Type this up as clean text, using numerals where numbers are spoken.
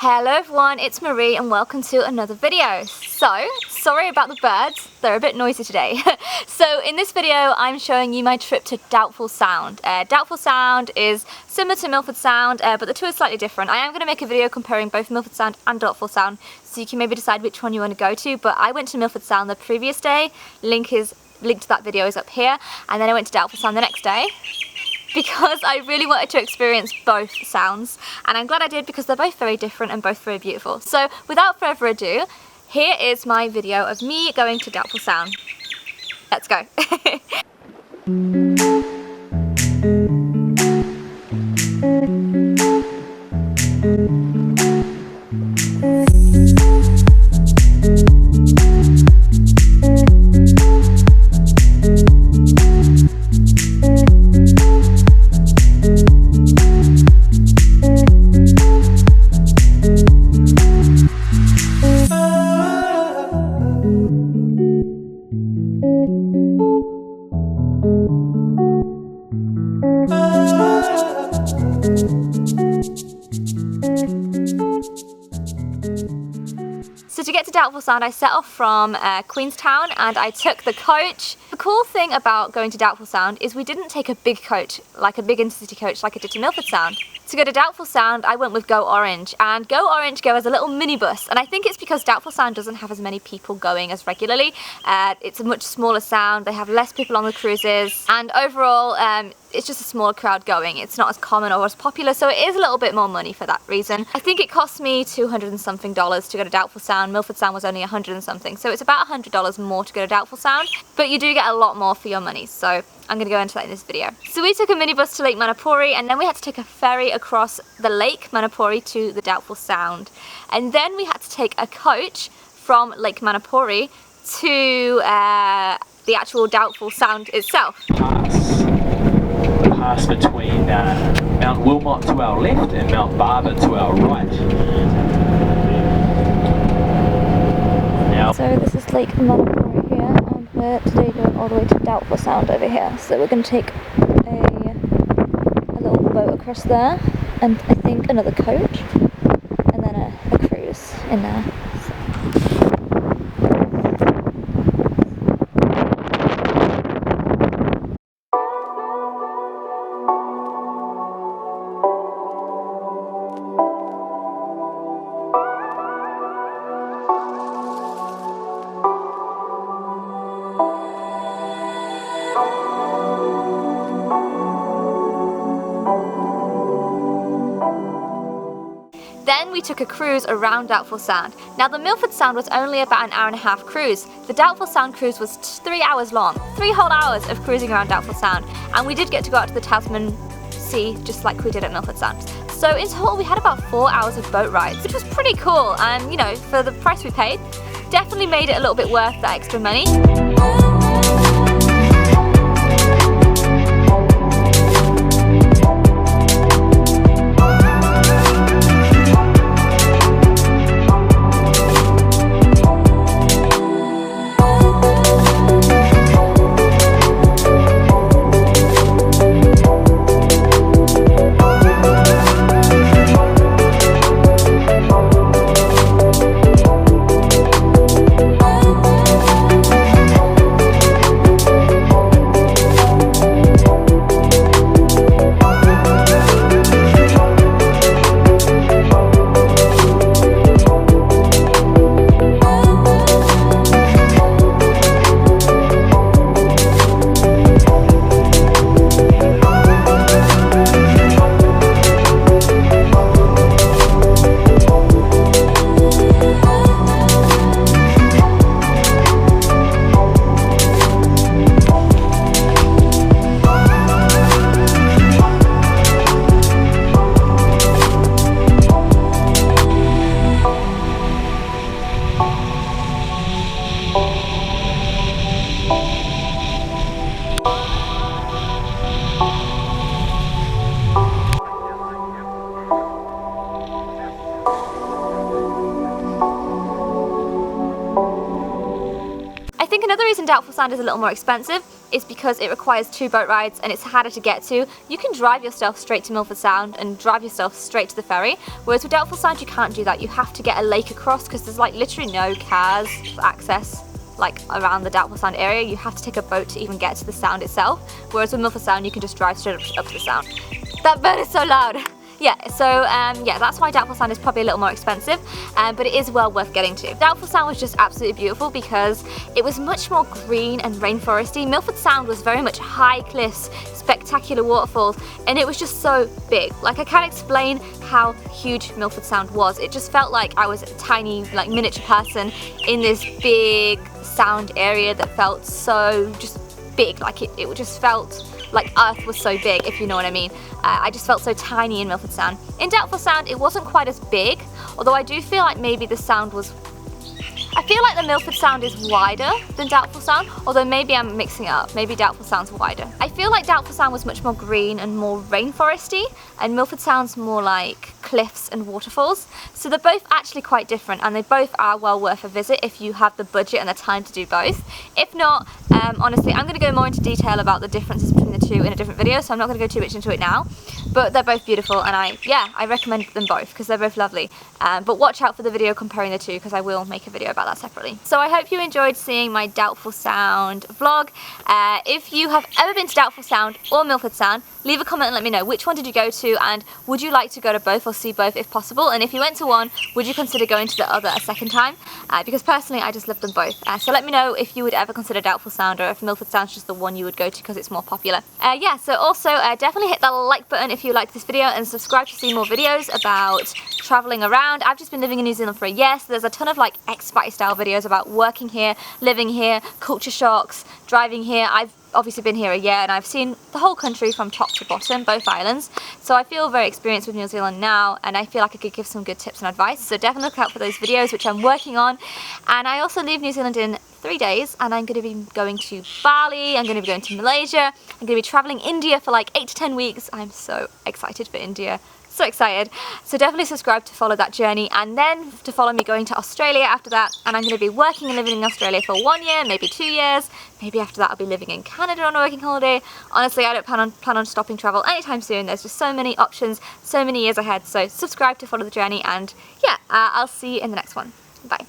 Hello everyone, it's Marie and welcome to another video. So, sorry about the birds, they're a bit noisy today. So in this video I'm showing you my trip to Doubtful Sound. Doubtful Sound is similar to Milford Sound, but the two are slightly different. I am going to make a video comparing both Milford Sound and Doubtful Sound, so you can maybe decide which one you want to go to, but I went to Milford Sound the previous day, link to that video is up here, and then I went to Doubtful Sound the next day, because I really wanted to experience both sounds, and I'm glad I did because they're both very different and both very beautiful. So without further ado, here is my video of me going to Doubtful Sound. Let's go. So to get to Doubtful Sound, I set off from Queenstown and I took the coach. The cool thing about going to Doubtful Sound is we didn't take a big coach, like a big intercity coach like I did to Milford Sound. To go to Doubtful Sound, I went with Go Orange, and Go Orange go as a little minibus, and I think it's because Doubtful Sound doesn't have as many people going as regularly. It's a much smaller sound, they have less people on the cruises, and overall it's just a smaller crowd going. It's not as common or as popular, so it is a little bit more money for that reason. I think it cost me $200 and something to go to Doubtful Sound. Milford Sound was only $100 and something, so it's about $100 more to go to Doubtful Sound, but you do get a lot more for your money, so I'm going to go into that in this video. So we took a minibus to Lake Manapouri, and then we had to take a ferry across the Lake Manapouri to the Doubtful Sound, and then we had to take a coach from Lake Manapouri to the actual Doubtful Sound itself. Pass between Mount Wilmot to our left and Mount Barber to our right. Now, so this is Lake Manapouri here, and we're today going all the way to Doubtful Sound over here. So we're going to take a little boat across there, and I think another coach, and then a cruise in there. Then we took a cruise around Doubtful Sound. Now the Milford Sound was only about an hour and a half cruise. The Doubtful Sound cruise was 3 hours long. 3 whole hours of cruising around Doubtful Sound. And we did get to go out to the Tasman Sea just like we did at Milford Sound. So in total we had about 4 hours of boat rides, which was pretty cool. And you know, for the price we paid, definitely made it a little bit worth that extra money. reason Doubtful Sound is a little more expensive is because it requires 2 boat rides and it's harder to get to. You can drive yourself straight to Milford Sound and drive yourself straight to the ferry, whereas with Doubtful Sound you can't do that. You have to get a lake across because there's like literally no cars for access like around the Doubtful Sound area. You have to take a boat to even get to the sound itself, whereas with Milford Sound you can just drive straight up to the sound. That bird is so loud! Yeah, so yeah, that's why Doubtful Sound is probably a little more expensive, but it is well worth getting to. Doubtful Sound was just absolutely beautiful because it was much more green and rainforesty. Milford Sound was very much high cliffs, spectacular waterfalls, and it was just so big. Like, I can't explain how huge Milford Sound was. It just felt like I was a tiny, like, miniature person in this big sound area that felt so just big. Like, it just felt like Earth was so big, if you know what I mean. I just felt so tiny in Milford Sound. In Doubtful Sound, it wasn't quite as big, although I do feel like maybe the sound was... I feel like the Milford Sound is wider than Doubtful Sound, although maybe I'm mixing it up. Maybe Doubtful Sound's wider. I feel like Doubtful Sound was much more green and more rainforesty, and Milford Sound's more like cliffs and waterfalls. So they're both actually quite different, and they both are well worth a visit if you have the budget and the time to do both. If not, honestly, I'm going to go more into detail about the differences between the two in a different video, so I'm not going to go too much into it now. But they're both beautiful, and I recommend them both because they're both lovely. But watch out for the video comparing the two because I will make a video about that separately. So I hope you enjoyed seeing my Doubtful Sound vlog. If you have ever been to Doubtful Sound or Milford Sound, leave a comment and let me know which one did you go to, and would you like to go to both or see both if possible, and if you went to one, would you consider going to the other a second time? Because personally I just love them both. So let me know if you would ever consider Doubtful Sound, or if Milford Sound's just the one you would go to because it's more popular. Yeah, so also definitely hit that like button if you liked this video, and subscribe to see more videos about traveling around. I've just been living in New Zealand for a year, so there's a ton of like expat style videos about working here, living here, culture shocks, driving here. I've obviously been here a year and I've seen the whole country from top to bottom, both islands, so I feel very experienced with New Zealand now, and I feel like I could give some good tips and advice. So definitely look out for those videos, which I'm working on. And I also leave New Zealand in 3 days, and I'm going to be going to Bali, I'm going to be going to Malaysia, I'm going to be traveling India for like 8 to 10 weeks. I'm so excited for India. So excited. So definitely subscribe to follow that journey, and then to follow me going to Australia after that. And I'm going to be working and living in Australia for 1 year, maybe 2 years. Maybe after that I'll be living in Canada on a working holiday. Honestly, I don't plan on stopping travel anytime soon. There's just so many options, so many years ahead. So subscribe to follow the journey, and yeah, I'll see you in the next one. Bye.